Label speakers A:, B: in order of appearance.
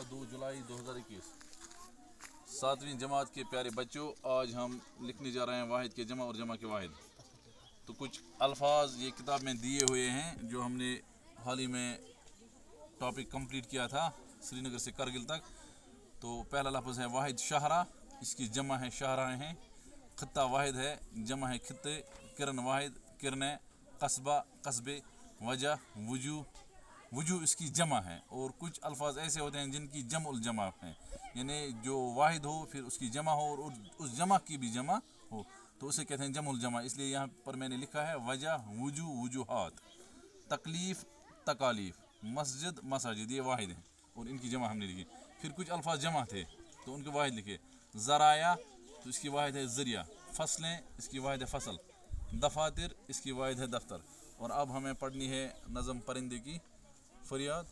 A: 2 जुलाई 2021। 7वीं जमात के प्यारे बच्चों, आज हम लिखने जा रहे हैं वाहिद के जमा और जमा के वाहिद। तो कुछ अल्फाज ये किताब में दिए हुए हैं जो हमने हाल ही में टॉपिक कंप्लीट किया था श्रीनगर से करगिल तक। तो पहला लफ्ज़ है वाहिद शाहरा, इसकी जमा है शाहराएँ हैं। खत्ता वाहिद है, जमा है खत्ते। किरन वाहिद, किरने। कस्बा, कस्बे। वजह, वजू, वजू इसकी जमा है। और कुछ अल्फाज ऐसे होते हैं जिनकी जम उल जमा है, यानी जो वाहिद हो फिर उसकी जमा हो और उस जमा की भी जमा हो, तो उसे कहते हैं जम उल जमा। इसलिए यहाँ पर मैंने लिखा है वजह, वजू, वजूहात। तकलीफ़, तकालीफ। मस्जिद, मसाजिद, ये वाहिद हैं और इनकी जमा हमने लिखी। फिर कुछ अल्फाज जमा थे तो उनके वाहिद लिखे। ज़राया, तो इसकी वाहिद है ज़रिया। फसलें, इसकी वाहिद है फसल। दफातर, इसकी वाहिद है दफ्तर। और अब हमें पढ़नी है नज़म परिंदे की फरियाद।